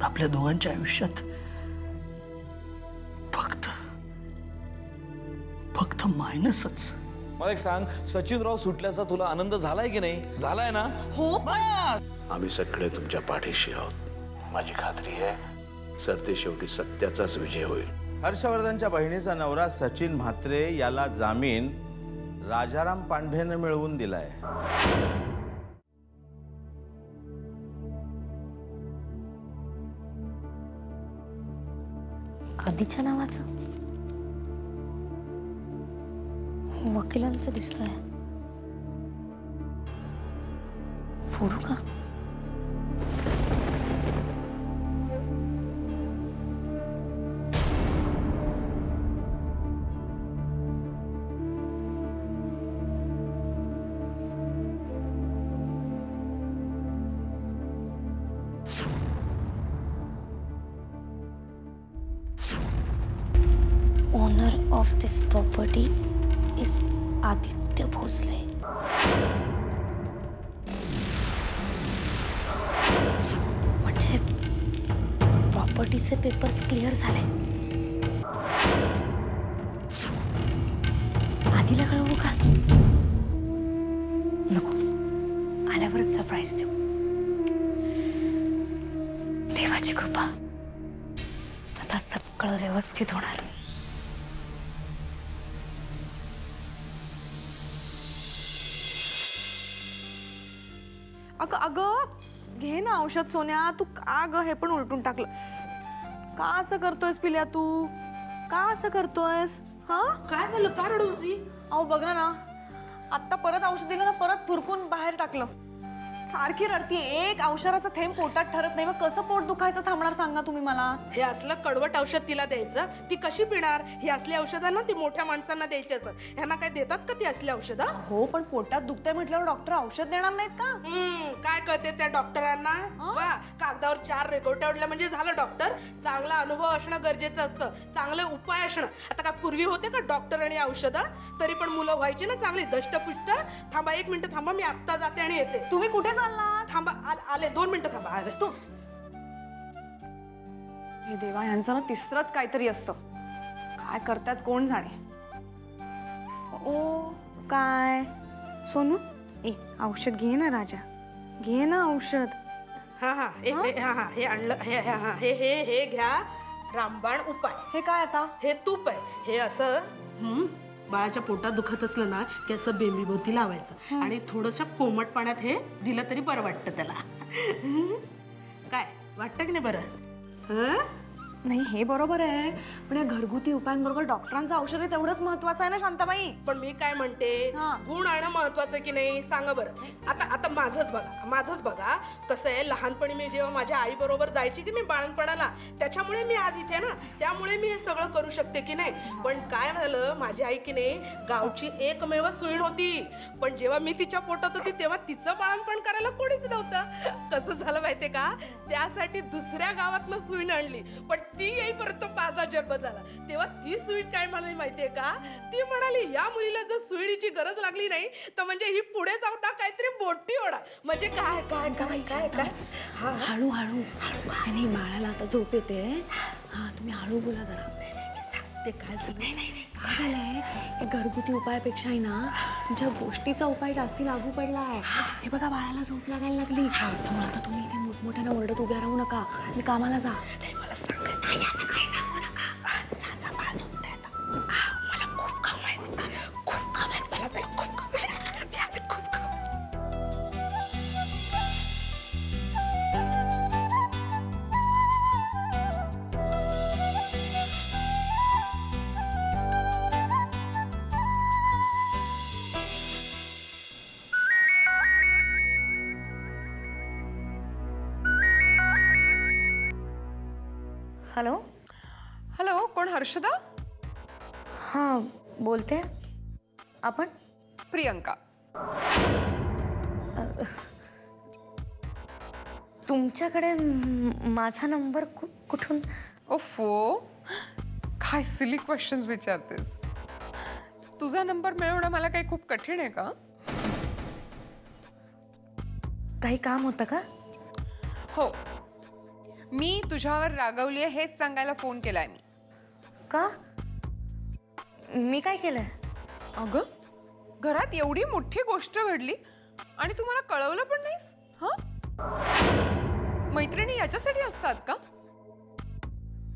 आपल्या दोघांच्या आयुष्यात फक्त मायनसच। मला एक सांग, सचिनराव सुटल्याचा तुला आनंद झालाय की नाही? झालाय ना? हो आम्ही सगळे तुमच्या पाठीशी आहोत। माझी खात्री आहे सरते शेवटी सत्याचाच विजय होईल। हर्षवर्धनच्या बहिणीचा नवरा सचिन म्हात्रे याला जामीन राजाराम पांढरेने मिळवून दिलाय। आधीच्या नावाचं वकिलांचं दिसतंय। फोडू का? Owner of this property is Aditya Bhosale. म्हणजे प्रॉपर्टीचे पेपर्स क्लिअर झाले। आधीला कळवू का? नको, आल्यावरच सरप्राईज देऊ। देवाची कृपा, आता सगळं व्यवस्थित होणार। अगं घे ना औषध सोन्या, तू का ग हे पण उलटून टाकलं? का असं करतोयस पिल्या तू? का असं करतोयस? हा काय झालं? का रडत होती? अहो बघा ना, आता परत औषध दिलं ना, परत फुरकून बाहेर टाकलं। सारखी रडतीये, एक औषधाचा थेंब पोटात ठरत नाही। मग कसं पोट दुखायचं थांबणार सांगा तुम्ही मला? हे असलं कडवट औषध तिला द्यायचं, ती कशी पिणार? ही असली औषधं ना ती मोठ्या माणसांना द्यायची असतात। ह्यांना काय देतात का ती असली औषधं? हो, पण पोटात दुखतंय म्हटल्यावर डॉक्टर औषध देणार नाहीत का? काय कळते त्या डॉक्टरांना? वा, कागदावर 4 रेघोट्या उडल्या म्हणजे झालं डॉक्टर? चांगला अनुभव असणं गरजेचं असतं, चांगले उपाय असणं। आता काय पूर्वी होते का डॉक्टर आणि औषधं? तरी पण मुलं व्हायची ना चांगली दष्टपुष्ट। थांबा, 1 मिनिट थांबा, मी आत्ता जाते आणि येते। तुम्ही कुठे चालला? थांबा, आले, 2 मिनिटं थांबा, आले। तू हे देवा, यांचं ना तिसरंच काहीतरी असतं। काय करतात कोण जाणे। ओ काय सोनू, ए औषध घे ना राजा, घे ना औषध। हा हा हे आणलं, हे घ्या, रामबाण उपाय। हे काय आता? हे तूप आहे। हे असं बाळाच्या पोटात दुखत असलं ना की असं बेंबीभोवती लावायचं आणि थोडंसं कोमट पाण्यात हे दिलं तरी बरं वाटतं त्याला। काय वाटतं की नाही बरं? नाही, हे बरोबर आहे, पण या घरगुती उपायांबरोबर डॉक्टरांचं औषध आहे तेवढंच महत्वाचं आहे ना शांताबाई? पण मी काय म्हणते, गुण आणणं महत्वाचं की नाही सांगा बरं? आता माझंच बघा कसं आहे। लहानपणी मी जेव्हा माझ्या आई बरोबर जायची की नाही बाळणपणाला, त्याच्यामुळे मी आज इथे ना, त्यामुळे मी हे सगळं करू शकते की नाही। पण काय झालं, माझी आई की नाही गावची एकमेव सुईण होती, पण जेव्हा मी तिच्या पोटात होती तेव्हा तिचं बाळणपण करायला कोणीच नव्हतं। कसं झालं माहितीये का, त्यासाठी दुसऱ्या गावातनं सुईण आणली, पण ती येईपर्यंत माझा जन्म झाला। तेव्हा ती सुईण काय म्हणाली माहितीये का? ती म्हणाली, या मुलीला जर सुईणीची गरज लागली नाही तर म्हणजे ही पुढे जाऊन ना काहीतरी मोठी होणार। म्हणजे काय काय काय काय काय हळू हळू नाही, बाळाला आता झोप येते। हा, तुम्ही हळू बोला जरा। ते काय काय झालंय, या घरगुती उपायापेक्षा आहे ना तुमच्या गोष्टीचा उपाय जास्ती लागू पडलाय। हे बघा, बाळाला झोप लागायला लागली, त्यामुळे आता तुम्ही इथे मोठमोठ्यानं ओरडत उभ्या राहू नका आणि कामाला जा। मला सांगायचं आता काय सांगू नका, जा बाळ झोपतंय आता। मला खूप काम आहेत, खूप काम आहेत, मला खूप काम आहेत, खूप काम। हॅलो हॅलो, कोण? हर्षदा? हां बोलते, आपण? प्रियंका। तुमच्याकडे माझा नंबर कुठून? ओफो, काय सिली क्वेश्चन्स विचारतेस? तुझा नंबर मिळवणं मला काही खूप कठीण आहे का? काही काम होतं का? हो, मी तुझ्यावर रागवली आहे हेच सांगायला फोन केलाय मी. का? मी काय केलंय? अगं, घरात एवढी मोठी गोष्ट घडली आणि तू मला कळवलं पण नाहीस. हा, मैत्रिणी याच्यासाठी असतात का?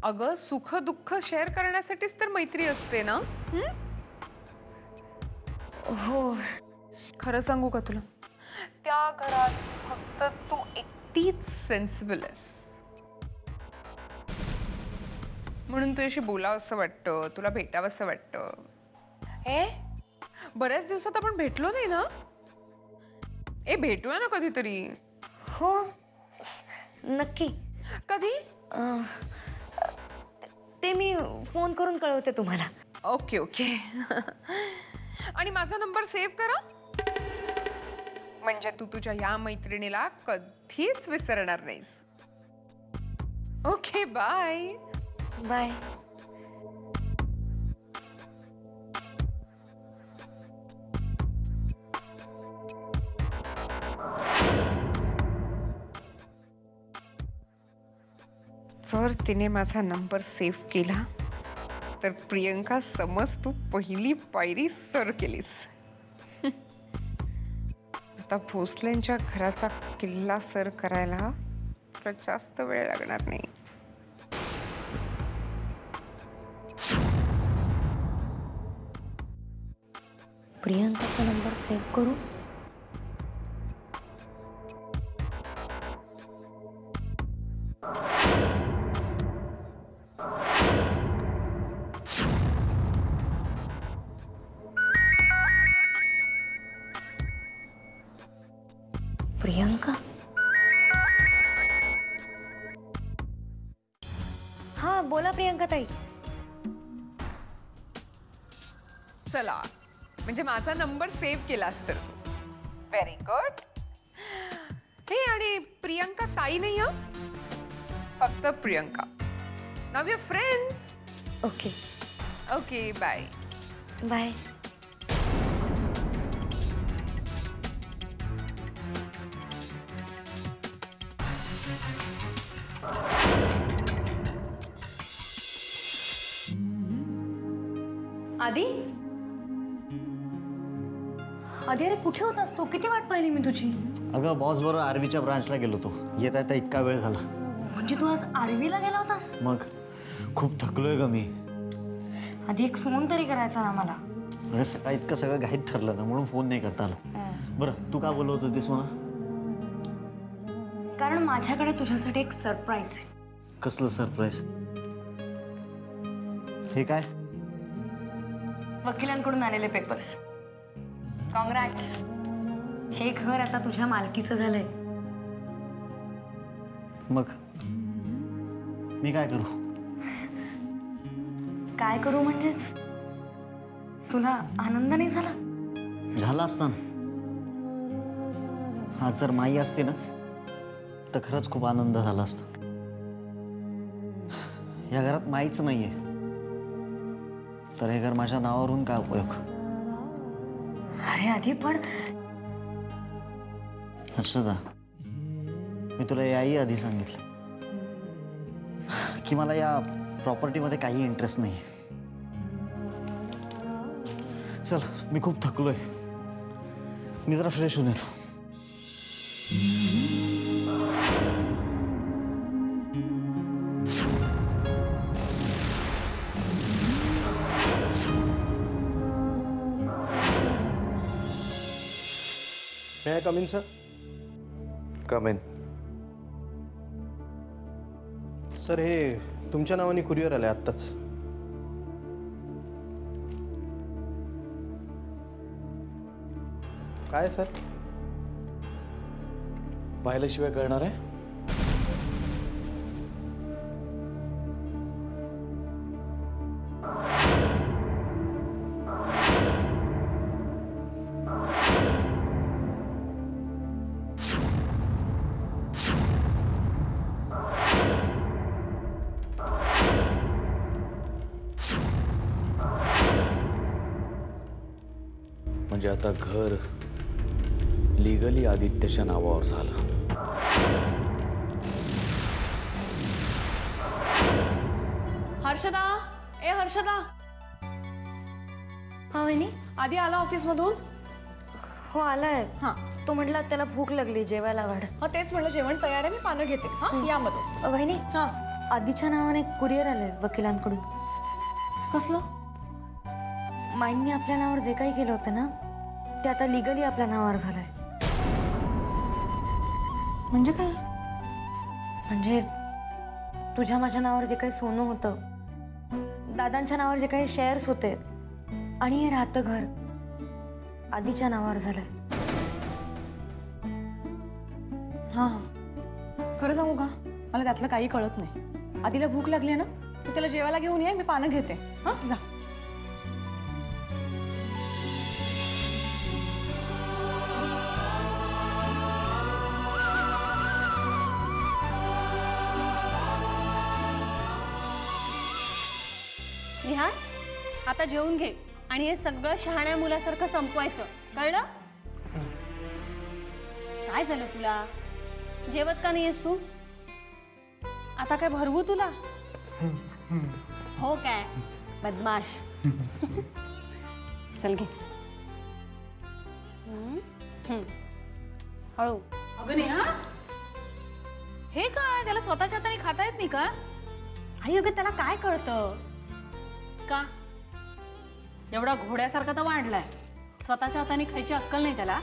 अगं, सुख दुःख शेअर करण्यासाठीच तर मैत्री असते ना. हो. खरं सांगू का तुला, त्या घरात फक्त तू एकटीच सेन्सिबल आहेस. म्हणून तुझ्याशी बोलावं असं वाटतं, तुला भेटावं असं वाटतं. बऱ्याच दिवसात आपण भेटलो नाही ना. भेटूया ना कधीतरी. हो, नक्की. कधी? ते मी फोन करून कळवते तुम्हाला. Okay okay. आणि माझा नंबर सेव्ह करा, म्हणजे तू तुझ्या या मैत्रिणीला कधीच विसरणार नाहीस. Okay, bye. बाय. जर तिने माझा नंबर सेव्ह केला तर प्रियंका, समज तू पहिली पायरी सर केलीस. आता भोसलेंच्या घराचा किल्ला सर करायला तुला जास्त वेळ लागणार नाही. प्रियंकाचा नंबर सेव्ह करू. प्रियंका. हा, बोला प्रियंका ताई. चला, म्हणजे माझा नंबर सेव्ह केलास तर तू. Very good. हे, आणि प्रियंका ताई नाही हा, फक्त प्रियंका. नाव your friends. Okay. Okay, bye. Bye. आधी अरे कुठे होतास तू? किती वाट पाहिली मी तुझी. अगं, बॉस बरोबर आर्वीच्या ब्रांचला गेलो तो. येता येता इतका वेळ झाला. म्हणजे तू आज आर्वीला गेला होतास? मग खूप थकलोय ग मी. आधी एक फोन तरी करायचा ना मला. अगं, सकाळी इतकं सगळं घाईत ठरलं ना, म्हणून फोन नाही करता आला. बरं, तू का बोलवत होतीस मला? कारण माझ्याकडे तुझ्यासाठी एक सरप्राईज आहे. कसलं सरप्राईज? हे काय? वकिलांकडून आलेले पेपर्स. कॉंग्रॅट्स. हे घर आता तुझ्या मालकीचं झालंय. मग मी काय करू? काय करू म्हणजे? तुला आनंद नाही झाला? झाला असता ना. हा, जर माई असते ना तर खरंच खूप आनंद झाला असता. या घरात माईच नाहीये, तर हे घर माझ्या नावावरून काय उपयोग? अरे आधी पण हर्षदा, मी तुला याही आधी सांगितलं की मला या प्रॉपर्टीमध्ये काही इंटरेस्ट नाही. चल, मी खूप थकलोय. मी जरा फ्रेश होऊन येतो. May I come in, sir? Come in. Sir, हे तुमच्या नावाने कुरिअर आलंय आत्ताच. काय सर? पाहिल्याशिवाय कळणार आहे? म्हणजे आता घर लीगली आदित्यच्या नावावर झालं. हर्षदा, ए हर्षदा. हा वहिनी. आधी आला ऑफिस मधून? हो आलाय. हा. तो म्हटला त्याला भूक लागली, जेवायला वाढ. हा तेच म्हटलं जेवण तयार आहे, मी पानं घेते. हा यामध्ये. वहिनी, हा. आधीच्या नावाने कुरिअर आलंय वकिलांकडून. कसलं? माईंनी आपल्या नावावर जे काही केलं होतं ना ते आता लिगली आपल्या नावावर झालंय. म्हणजे काय? म्हणजे तुझ्या माझ्या नावावर जे काही सोनं होतं, दादांच्या नावावर जे काही शेअर्स होते आणि हे राहतं घर आधीच्या नावावर झालंय. हा. खरं सांगू का, मला त्यातलं काही कळत नाही. आधीला भूक लागली आहे ना, तू त्याला जेवायला घेऊन ये, मी पानं घेते. हा जा. निहार, आता जेवून घे आणि हे सगळं शहाण्या मुलासारखं संपवायचं, कळलं? काय झालं तुला? जेवत का नाहीयेस तू? आता काय भरवू तुला? हो काय बदमाश. चल घे. हळू. अगं नेहा, हे काय त्याला स्वतःच्या हाताने खाता येत नाही का? आई अगं त्याला काय कळतं? का एवढा घोड्यासारखा तर वाढलाय, स्वतःच्या हाताने खायची अक्कल नाही त्याला?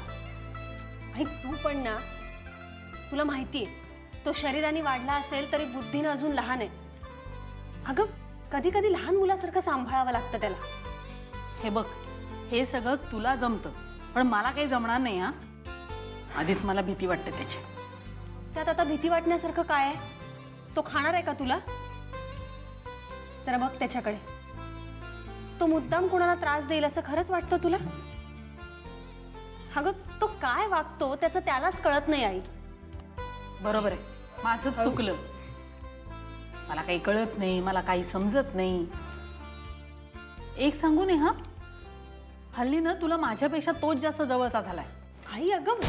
आई तू पण ना, तुला माहितीये तो शरीराने वाढला असेल तरी बुद्धीनं अजून लहान आहे. अगं कधी कधी लहान मुलासारखं सांभाळावं लागतं त्याला. हे बघ, हे सगळं तुला जमतं, पण मला काही जमणार नाही. हा आधीच मला भीती वाटते त्याची. त्यात आता भीती वाटण्यासारखं काय आहे? तो खाणार आहे का तुला? जरा बघ त्याच्याकडे. तो मुद्दाम कोणाला त्रास देईल असं खरंच वाटतं तुला? अगं तो काय वागतो त्याचं त्यालाच कळत नाही आई. बरोबर आहे, माझं चुकलं. मला काही कळत नाही, मला काही समजत नाही. एक सांगू नये, हा हल्ली ना तुला माझ्यापेक्षा तोच जास्त जवळचा झालाय. आई अगं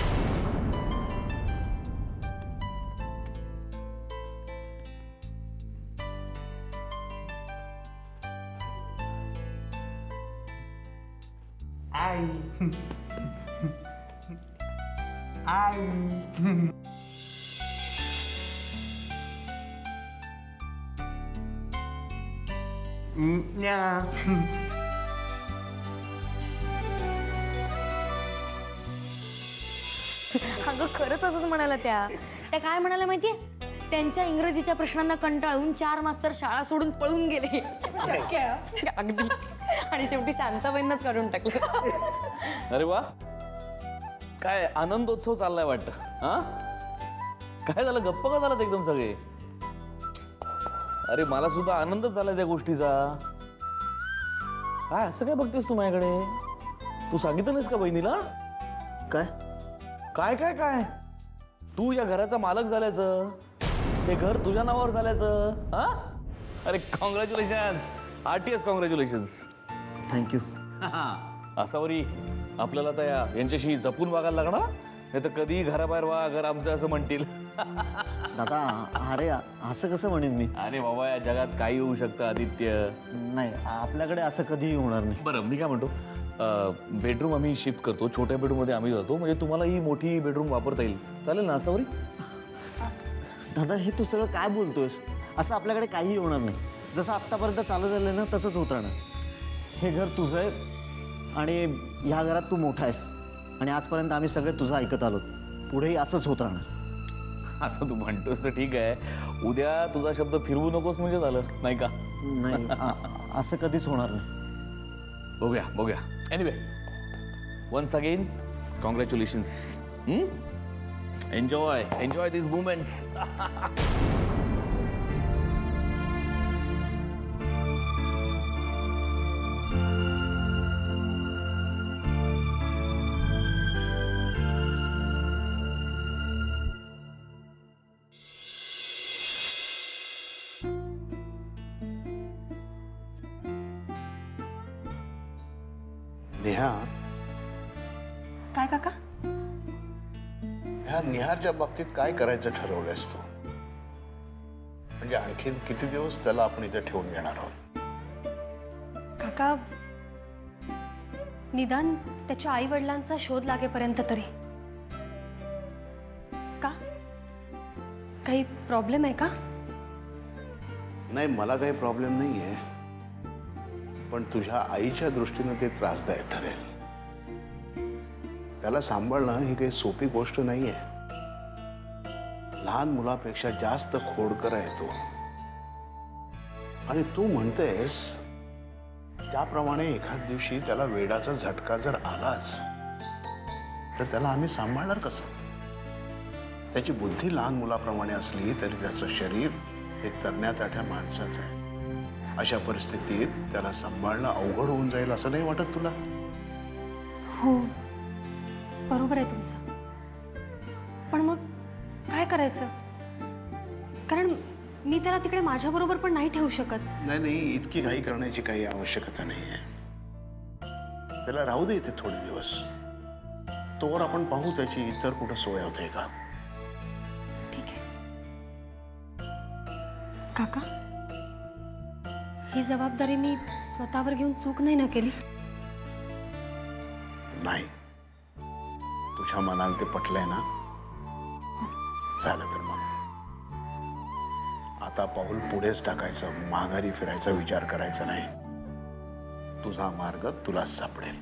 आई आई अगं खरंच असंच म्हणाला. त्या काय म्हणाल्या माहितीये? त्यांच्या इंग्रजीच्या प्रश्नांना कंटाळून 4 मास्तर शाळा सोडून पळून गेले. अगदी. आणि शेवटी शांताबाईंनाच काढून टाकलं. अरे वा, काय आनंदोत्सव चाललाय वाटतं. हा काय झालं, गप्प का झालात एकदम सगळे? अरे मला सुद्धा आनंदच झालाय त्या गोष्टीचा. काय असं काय बघतेस तू माझ्याकडे? तू सांगितलं नाहीस का बहिणीला? काय काय काय काय तू या घराचा मालक झाल्याचं, ते घर तुझ्या नावावर झाल्याचं. हा अरे congratulations, RTS congratulations. Thank you. Asavari आपल्याला तर यांच्याशी जपून वागायला लागणार, नाही तर कधी घराबाहेर वा, घर आमचं असं म्हणतील. दादा अरे असं कसं म्हणेन मी? अरे बाबा, या जगात काही होऊ शकतं आदित्य. नाही, आपल्याकडे असं कधीही होणार नाही. बरं मी काय म्हणतो, बेडरूम आम्ही शिफ्ट करतो, छोट्या बेडरूममध्ये आम्ही जातो, म्हणजे तुम्हाला ही मोठी बेडरूम वापरता येईल. चालेल ना असावरी? दादा हे तू सगळं काय बोलतोयस? असं आपल्याकडे काहीही होणार नाही. जसं आत्तापर्यंत चालू झालं ना तसंच होत राहणार. हे घर तुझं आहे आणि ह्या घरात तू मोठा आहेस आणि आजपर्यंत आम्ही सगळे तुझं ऐकत आलो. पुढेही असंच होत राहणार. आता तू म्हणतोस तर ठीक आहे, उद्या तुझा शब्द फिरवू नकोस म्हणजे झालं, नाही का? नाही असं कधीच होणार नाही. बघूया बघूया. Anyway, once again congratulations. Enjoy enjoy this moments. Neha, काय काका? ह्या निहारच्या बाबतीत काय करायचं ठरवलंयस तू? म्हणजे आणखीन किती दिवस त्याला आपण इथे ठेवून घेणार आहोत? काका, निदान त्याच्या आई वडिलांचा शोध लागेपर्यंत तरी. का काही प्रॉब्लेम आहे का? नाही, मला काही प्रॉब्लेम नाही आहे, पण तुझ्या आईच्या दृष्टीनं ते त्रासदायक ठरेल. त्याला सांभाळणं ही काही सोपी गोष्ट नाही आहे. लहान मुलापेक्षा जास्त खोडकर आहे तो. आणि तू म्हणतेस त्याप्रमाणे एखाद दिवशी त्याला वेडाचा झटका जर आलाच तर त्याला आम्ही सांभाळणार कसं? त्याची बुद्धी लहान मुलाप्रमाणे असली तरी त्याचं शरीर हे तरण्या ताठ्या माणसाचं आहे. अशा परिस्थितीत त्याला सांभाळणं अवघड होऊन जाईल असं नाही वाटत तुला? हो, बरोबर आहे तुमचं. पण मग काय करायचं? कारण मी त्याला तिकडे माझ्याबरोबर पण नाही ठेवू शकत. नाही, इतकी घाई करण्याची काही आवश्यकता नाही आहे. त्याला राहू दे इथे थोडे दिवस. तोवर आपण पाहू त्याची इतर कुठं सोय होते का. ठीक आहे काका, ही जबाबदारी मी स्वतःवर घेऊन चूक नाही ना केली? नाही, तुझ्या मनाला ते पटलंय ना? झालं तर मग आता पाऊल पुढेच टाकायचं, माघारी फिरायचा विचार करायचा नाही. तुझा मार्ग तुलाच सापडेल.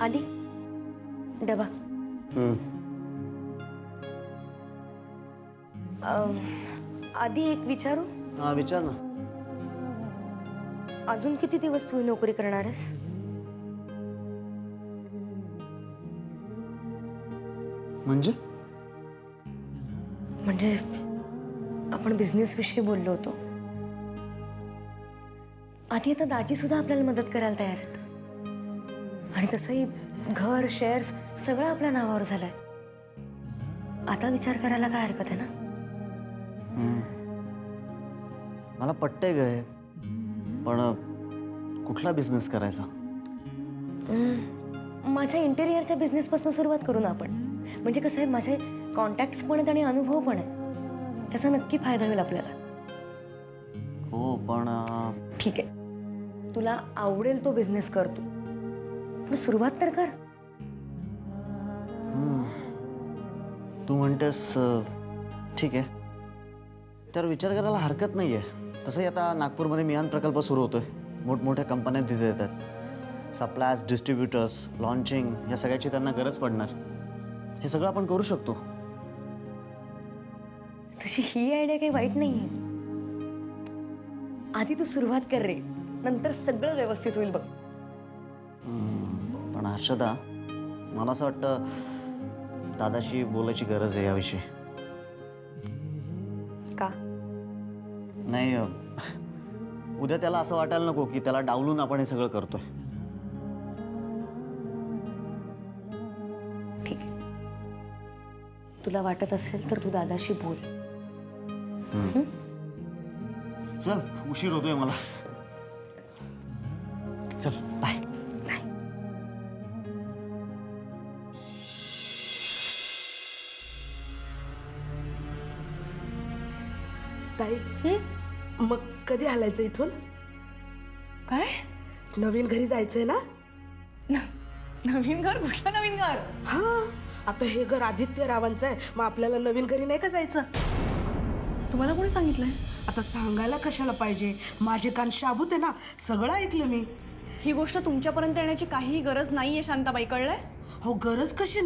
आधी डबा. आधी एक विचारू? हा, विचार ना. अजून किती दिवस तू नोकरी करणार आहेस? म्हणजे आपण बिझनेस विषयी बोललो होतो. आधी आता दाजी सुद्धा आपल्याला मदत करायला तयार आहेत. आणि तसंही घर, शेअर्स सगळं आपल्या नावावर झालंय. आता विचार करायला काय हरकत आहे ना? मला पटतंय गं, पण कुठला बिझनेस करायचा? माझ्या इंटेरियरच्या बिझनेसपासून सुरुवात करू ना आपण. म्हणजे कसं आहे, माझे कॉन्टॅक्ट्स पण आहेत आणि अनुभव पण आहे. त्याचा नक्की फायदा होईल आपल्याला. हो, पण ठीक आहे, तुला आवडेल तो बिझनेस कर तू, पण सुरुवात तर कर. तू म्हणतेस ठीक आहे, तर विचार करायला हरकत नाही आहे. तसंही आता नागपूरमध्ये मियान प्रकल्प सुरू होतोय. मोठमोठ्या कंपन्या तिथे येतात. सप्लायर्स, डिस्ट्रीब्युटर्स, लॉन्चिंग या सगळ्याची त्यांना गरज पडणार. हे सगळं आपण करू शकतो. तशी ही आयडिया काही वाईट नाही आहे. आधी तू सुरुवात कर रे, नंतर सगळं व्यवस्थित होईल बघ. पण हर्षदा, मला असं वाटतं दादाशी बोलायची गरज आहे याविषयी. का? नाही, उद्या त्याला असं वाटायला नको की त्याला डावलून आपण हे सगळं करतोय. ठीक आहे, तुला वाटत असेल तर तू दादाशी बोल. चल, उशीर होतोय मला. चल, बाय. ताई, मग कधी हलायचं इथून? काय? नवीन घरी जायचंय ना? नवीन घर? कुठलं नवीन घर? हा, आता हे घर आदित्य रावांचं आहे, मग आपल्याला नवीन घरी नाही का जायचं? तुम्हाला कोणी सांगितलंय? आता सांगायला कशाला पाहिजे, माझे कान शाबूत आहे ना, सगळं ऐकलं मी. ही गोष्ट तुमच्यापर्यंत येण्याची काहीही गरज नाहीये शांताबाई, कळलंय? हो, गरज कशी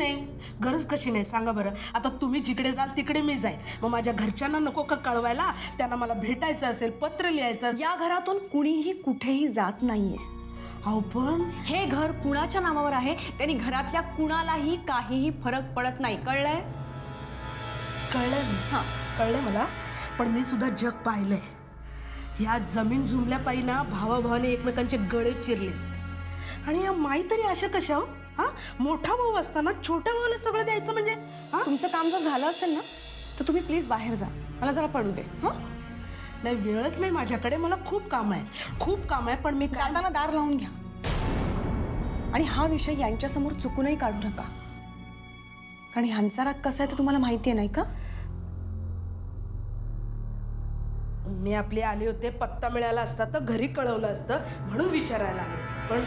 नाही सांगा बरं. आता तुम्ही जिकडे जाल तिकडे मी जाईल. मग माझ्या घरच्यांना नको का कळवायला? त्यांना मला भेटायचं असेल, पत्र लिहायचं. या घरातून कुणीही कुठेही जात नाहीये. अहो, पण हे घर कुणाच्या नावावर आहे, त्यांनी घरातल्या कुणालाही काहीही फरक पडत नाही, कळलंय? कळलंय मला. पण मी सुद्धा जग पाहिलंय. ह्या जमीन जुमल्या पायी ना भावाभावाने एकमेकांचे गळे चिरलेत. आणि या माई तरी अशा कशा हो? हा, मोठा भाऊ असताना छोट्या भावाला सगळं द्यायचं म्हणजे? तुमचं काम जर झालं असेल ना तर तुम्ही प्लीज बाहेर जा, मला जरा पडू दे. नाही वेळच नाही माझ्याकडे, मला खूप काम आहे पण मी जाताना दार लावून घ्या आणि हा विषय यांच्यासमोर चुकूनही काढू नका, कारण ह्यांचा राग कसा आहे ते तुम्हाला माहिती आहे नाही का? मी आपले आले होते, पत्ता मिळाला असता तर घरी कळवलं असतं म्हणून विचारायला आले, पण